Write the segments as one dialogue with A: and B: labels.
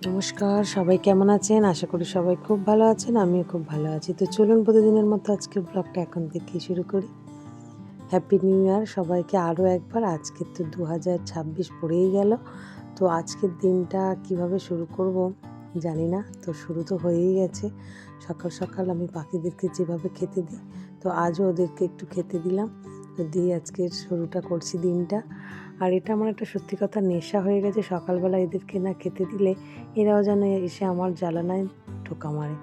A: নমস্কার, সবাই কেমন আছেন? আশা করি সবাই খুব ভালো আছেন। আমিও খুব ভালো আছি। তো চলুন প্রতিদিনের মতো আজকের ব্লগটা এখন থেকেই শুরু করি। হ্যাপি নিউ ইয়ার সবাইকে আরও একবার। আজকে তো 2026 পড়েই গেল। তো আজকের দিনটা কিভাবে শুরু করব জানি না। তো শুরু তো হয়েই গেছে। সকাল সকাল আমি পাখিদেরকে যেভাবে খেতে দিই, তো আজও ওদেরকে একটু খেতে দিলাম। তো দিয়ে আজকের শুরুটা করছি দিনটা। আর এটা আমার একটা সত্যি কথা নেশা হয়ে গেছে। সকালবেলা এদেরকে না খেতে দিলে এরাও যেন এসে আমার জ্বালানায় টোকা মারে।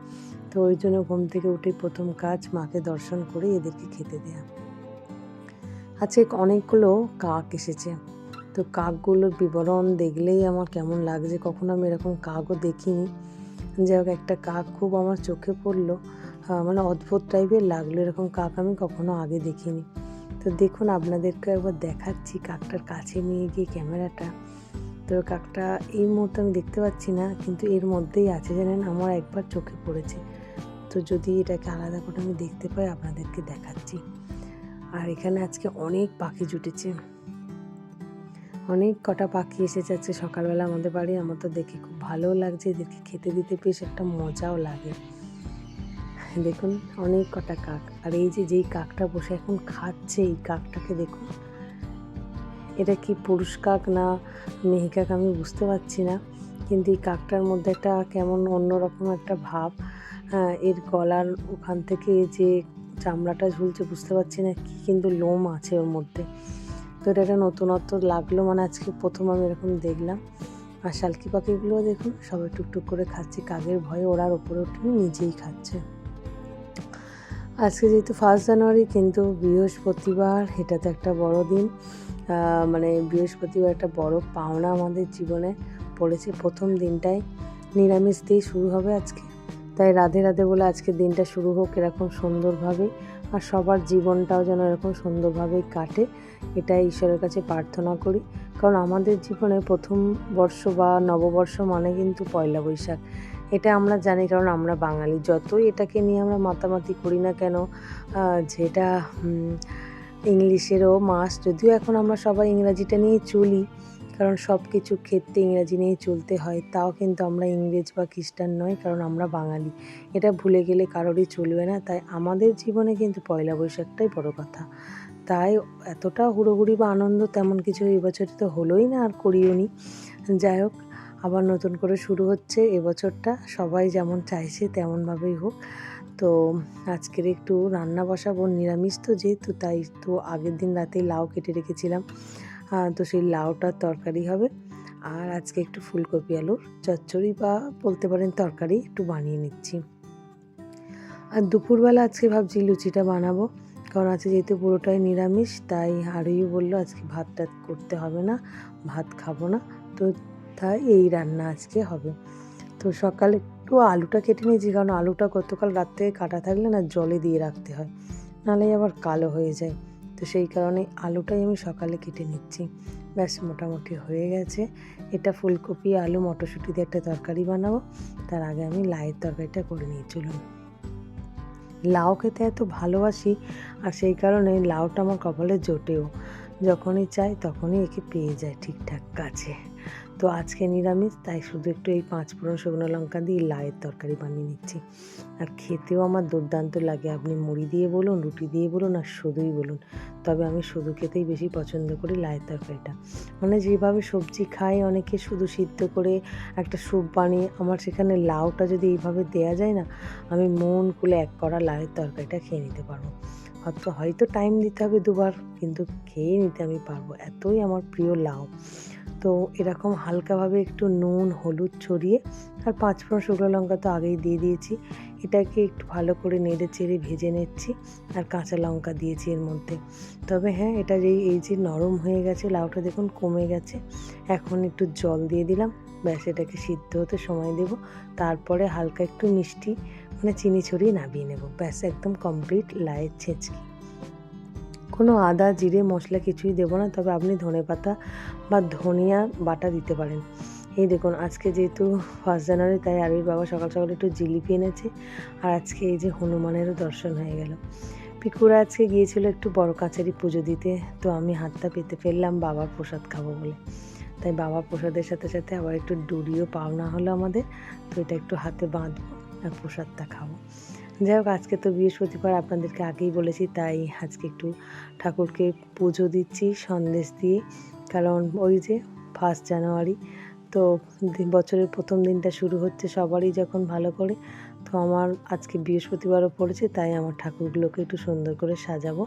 A: তো ওই জন্য ঘুম থেকে উঠেই প্রথম কাজ মাকে দর্শন করে এদেরকে খেতে দেয়া। আজকে অনেকগুলো কাক এসেছে। তো কাকগুলোর বিবরণ দেখলেই আমার কেমন লাগছে, কখনো আমি এরকম কাকও দেখিনি। যাই হোক, একটা কাক খুব আমার চোখে পড়লো, মানে অদ্ভুত টাইপের লাগলো। এরকম কাক আমি কখনো আগে দেখিনি। তো দেখুন, আপনাদেরকে একবার দেখাচ্ছি কাকটার কাছে নিয়ে গিয়ে ক্যামেরাটা। তো কাকটা এই মুহূর্তে আমি দেখতে পাচ্ছি না, কিন্তু এর মধ্যেই আছে জানেন, আমার একবার চোখে পড়েছে। তো যদি এটাকে আলাদা করে আমি দেখতে পাই আপনাদেরকে দেখাচ্ছি। আর এখানে আজকে অনেক পাখি জুটেছে, অনেক কটা পাখি এসেছে আজকে সকালবেলা আমাদের বাড়ি। আমার তো দেখে খুব ভালোও লাগছে, এদেরকে খেতে দিতে বেশ একটা মজাও লাগে। দেখুন, অনেক কটা কাক। আর এই যে যেই কাকটা বসে এখন খাচ্ছে, এই কাকটাকে দেখুন, এটা কি পুরুষ কাক না মেয়ে কাক আমি বুঝতে পারছি না, কিন্তু এই কাকটার মধ্যে একটা কেমন অন্যরকম একটা ভাব। এর গলার ওখান থেকে যে চামড়াটা ঝুলছে বুঝতে পারছি না কি, কিন্তু লোম আছে ওর মধ্যে। তো এটা একটা নতুনত্ব লাগলো, মানে আজকে প্রথম আমি এরকম দেখলাম। আর শালকি পাখিগুলো দেখুন সবাই টুকটুক করে খাচ্ছে, কাকের ভয়ে ওরা আর ওপরে উঠে নিজেই খাচ্ছে। আজকে যেহেতু 1 জানুয়ারি, কিন্তু বৃহস্পতিবার, এটা তো একটা বড় দিন। মানে বৃহস্পতিবার একটা বড় পাওনা আমাদের জীবনে পড়েছে। প্রথম দিনটাই নিরামিষ দিয়ে শুরু হবে আজকে। তাই রাধে রাধে বলে আজকের দিনটা শুরু হোক এরকম সুন্দরভাবে, আর সবার জীবনটাও যেন এরকম সুন্দরভাবেই কাটে, এটাই ঈশ্বরের কাছে প্রার্থনা করি। কারণ আমাদের জীবনে প্রথম বর্ষ বা নববর্ষ মানে কিন্তু পয়লা বৈশাখ। এটা আমরা জানি, কারণ আমরা বাঙালি। যতই এটাকে নিয়ে আমরা মাতামাতি করি না কেন, যেটা ইংলিশেরও মাস, যদিও এখন আমরা সবাই ইংরাজিটা নিয়েই চলি, কারণ সব কিছু ক্ষেত্রে ইংরাজি নিয়েই চলতে হয়, তাও কিন্তু আমরা ইংরেজ বা খ্রিস্টান নয়, কারণ আমরা বাঙালি। এটা ভুলে গেলে কারোরই চলবে না। তাই আমাদের জীবনে কিন্তু পয়লা বৈশাখটাই বড় কথা। তাই এতটা হুড়োহুড়ি বা আনন্দ তেমন কিছু এবছরে তো হলোই না, আর করিও নি। যাই হোক, আবার নতুন করে শুরু হচ্ছে এবছরটা, সবাই যেমন চাইছে তেমনভাবেই হোক। তো আজকের একটু রান্না বসাবো, নিরামিষ তো যেহেতু, তাই তো আগের দিন রাতে লাউ কেটে রেখেছিলাম, তো সেই লাউটার তরকারি হবে। আর আজকে একটু ফুলকপি আলুর চচ্চড়ি বা বলতে পারেন তরকারি একটু বানিয়ে নিচ্ছি। আর দুপুরবেলা আজকে ভাবছি লুচিটা বানাবো, কারণ আজকে যেহেতু পুরোটাই নিরামিষ, তাই আরুই বললো আজকে ভাত টাত করতে হবে না, ভাত খাবো না। তো তাই এই রান্না আজকে হবে। তো সকালে একটু আলুটা কেটে নিয়েছি, কারণ আলুটা গতকাল রাত থেকে কাটা থাকলে না জলে দিয়ে রাখতে হয়, নাহলে আবার কালো হয়ে যায়। তো সেই কারণে আলুটাই আমি সকালে কেটে নিচ্ছি। ব্যাস মোটামুটি হয়ে গেছে। এটা ফুলকপি আলু মটরশুঁটি দিয়ে একটা তরকারি বানাবো। তার আগে আমি লাউয়ের তরকারিটা করে নিয়ে চলুন। লাউ খেতে এত ভালোবাসি, আর সেই কারণে লাউটা আমার কপালে জোটেও। যখনই চাই তখনই একে পেয়ে যায় ঠিকঠাক কাছে। তো আজকে নিরামিষ, তাই শুধু একটু এই 5 ফোড়ন শুকনো লঙ্কা দিয়ে লাউয়ের তরকারি বানিয়ে নিচ্ছি। আর খেতেও আমার দুর্দান্ত লাগে। আপনি মুড়ি দিয়ে বলুন, রুটি দিয়ে বলুন, আর শুধুই বলুন। তবে আমি শুধু খেতেই বেশি পছন্দ করি লাউয়ের তরকারিটা। মানে যেভাবে সবজি খায় অনেকে শুধু সিদ্ধ করে একটা স্যুপ বানিয়ে, আমার সেখানে লাউটা যদি এইভাবে দেয়া যায় না, আমি মন খুলে এক কড়া লাউয়ের তরকারিটা খেয়ে নিতে পারবো। হয়তো টাইম দিতে হবে দুবার, কিন্তু খেয়ে নিতে আমি পারবো, এতই আমার প্রিয় লাউ। তো এরকম হালকাভাবে একটু নুন হলুদ ছড়িয়ে, আর 5 ফোড়ন শুকনো লঙ্কা তো আগেই দিয়ে দিয়েছি, এটাকে একটু ভালো করে নেড়ে চেড়ে ভেজে নিচ্ছি। আর কাঁচা লঙ্কা দিয়েছি এর মধ্যে। তবে হ্যাঁ, এটা এই যে নরম হয়ে গেছে, লাউটা দেখুন কমে গেছে। এখন একটু জল দিয়ে দিলাম, ব্যাস এটাকে সিদ্ধ হতে সময় দেব। তারপরে হালকা একটু মিষ্টি মানে চিনি ছড়িয়ে নামিয়ে নেব। ব্যাস একদম কমপ্লিট লাউয়ের ছেঁচকি। কোনো আদা জিরে মশলা কিছুই দেবো না, তবে আপনি ধনেপাতা বা ধনিয়া বাটা দিতে পারেন। এই দেখুন, আজকে যেহেতু 1 জানুয়ারি, তাই আরুর বাবা সকাল সকাল একটু জিলিপি এনেছে। আর আজকে এই যে হনুমানেরও দর্শন হয়ে গেল। পিকুরা আজকে গিয়েছিল একটু বড় কাছারি পুজো দিতে, তো আমি হাতটা পেতে ফেললাম বাবার প্রসাদ খাবো বলে। তাই বাবা প্রসাদের সাথে সাথে আবার একটু ডুরিও পাওনা হলো আমাদের, তো এটা একটু হাতে বাঁধবো আর প্রসাদটা খাবো। যাই হোক, আজকে তো বৃহস্পতিবার আপনাদেরকে আগেই বলেছি, তাই আজকে একটু ঠাকুরকে পুজো দিচ্ছি সন্দেশ দিয়ে, কারণ ওই যে 1 জানুয়ারি, তো বছরের প্রথম দিনটা শুরু হচ্ছে সবারই যখন ভালো করে, তো আমার আজকে বৃহস্পতিবারও পড়েছে, তাই আমার ঠাকুরগুলোকে একটু সুন্দর করে সাজাবো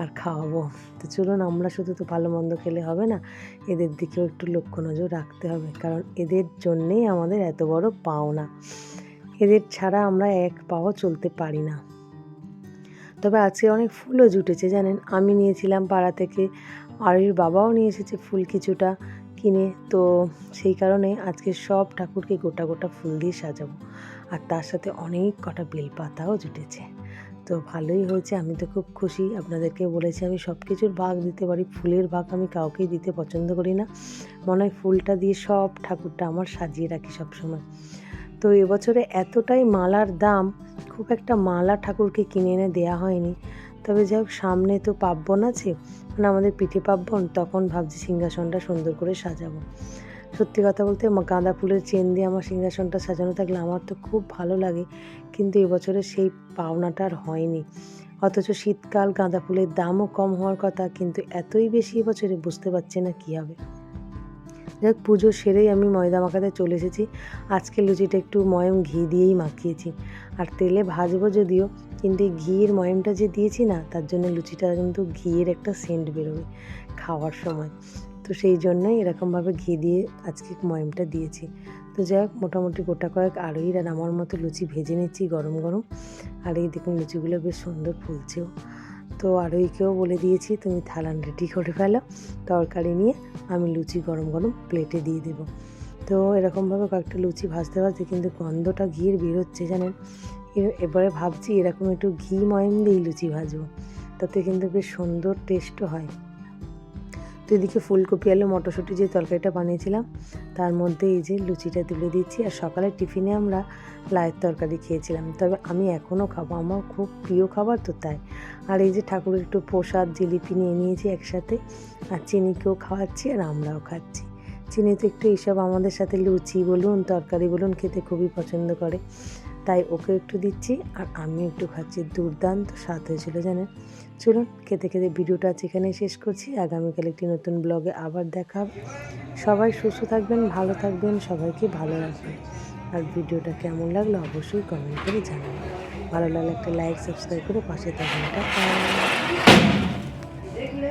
A: আর খাওয়াবো। তো চলুন, আমরা শুধু তো ভালো মন্দ খেলে হবে না, এদের দিকেও একটু লক্ষ্য নজর রাখতে হবে, কারণ এদের জন্যেই আমাদের এত বড় পাওনা। এদের ছাড়া আমরা এক পাও চলতে পারি না। তবে আজকে অনেক ফুলও জুটেছে জানেন, আমি নিয়েছিলাম পাড়া থেকে, আরির বাবাও নিয়ে এসেছে ফুল কিছুটা কিনে, তো সেই কারণে আজকে সব ঠাকুরকে গোটা গোটা ফুল দিয়ে সাজাবো, আর তার সাথে অনেক কটা বেলপাতাও জুটেছে। তো ভালোই হয়েছে, আমি তো খুব খুশি। আপনাদেরকে বলেছি আমি সব কিছুর ভাগ দিতে পারি, ফুলের ভাগ আমি কাউকেই দিতে পছন্দ করি না, মনে হয় ফুলটা দিয়ে সব ঠাকুরটা আমার সাজিয়ে রাখি সবসময়। তো এবছরে এতটাই মালার দাম, খুব একটা মালা ঠাকুরকে কিনে এনে দেওয়া হয়নি। তবে যাই হোক, সামনে তো পার্বণ আছে, মানে আমাদের পিঠে পার্বণ, তখন ভাবছি সিংহাসনটা সুন্দর করে সাজাবো। সত্যি কথা বলতে গাঁদা ফুলের চেন দিয়ে আমার সিংহাসনটা সাজানো থাকলে আমার তো খুব ভালো লাগে, কিন্তু এবছরে সেই পাওনাটা আর হয়নি। অথচ শীতকাল, গাঁদা ফুলের দামও কম হওয়ার কথা, কিন্তু এতই বেশি এবছরে বুঝতে পারছি না কী হবে। যাক, পুজো সেরেই আমি ময়দা মাখাতে চলে এসেছি। আজকে লুচিটা একটু ময়ম ঘি দিয়েই মাখিয়েছি, আর তেলে ভাজবো যদিও, কিন্তু এই ঘিয়ের ময়মটা যে দিয়েছি না, তার জন্য লুচিটা কিন্তু ঘিয়ের একটা সেন্ট বেরোবে খাওয়ার সময়, তো সেই জন্যই এরকমভাবে ঘি দিয়ে আজকে ময়মটা দিয়েছি। তো যাই হোক, মোটামুটি গোটা কয়েক আরোই আমার মতো লুচি ভেজে নিচ্ছি গরম গরম, আর এই দেখুন লুচিগুলো বেশ সুন্দর ফুলছেও। তো আরোইকেও বলে দিয়েছি তুমি থালান রেডি করে ফেলো, তরকারি নিয়ে আমি লুচি গরম গরম প্লেটে দিয়ে দেবো। তো এরকমভাবে কয়েকটা লুচি ভাজতে ভাজতে কিন্তু গন্ধটা ঘিয়ের বেরোচ্ছে জানেন। এবারে ভাবছি এরকম একটু ঘি ময়ম দিয়েই লুচি ভাজবো, তাতে কিন্তু বেশ সুন্দর টেস্টও হয়। তো এদিকে ফুলকপি আলু মটরশুঁটি যে তরকারিটা বানিয়েছিলাম, তার মধ্যে এই যে লুচিটা তুলে দিচ্ছি। আর সকালে টিফিনে আমরা লায়ের তরকারি খেয়েছিলাম, তবে আমি এখনও খাবো, আমার খুব প্রিয় খাবার তো তাই। আর এই যে ঠাকুরের একটু প্রসাদ জিলিপি নিয়ে নিয়েছি একসাথে, আর চিনিকেও খাওয়াচ্ছি আর আমরাও খাচ্ছি। চিনি তো একটু এইসব আমাদের সাথে লুচি বলুন তরকারি বলুন খেতে খুবই পছন্দ করে, তাই ওকে একটু দিচ্ছি আর আমি একটু খাচ্ছি। দুর্দান্ত স্বাদ হয়েছিল জানেন। চলুন, খেতে খেতে ভিডিওটা আজ এখানেই শেষ করছি। আগামীকাল একটি নতুন ব্লগে আবার দেখা হবে। সবাই সুস্থ থাকবেন, ভালো থাকবেন, সবাইকে ভালো রাখবেন। আর ভিডিওটা কেমন লাগলো অবশ্যই কমেন্ট করে জানাবেন। ভালো লাগলে একটা লাইক, সাবস্ক্রাইব করে পাশে থাকবেন। দেখলে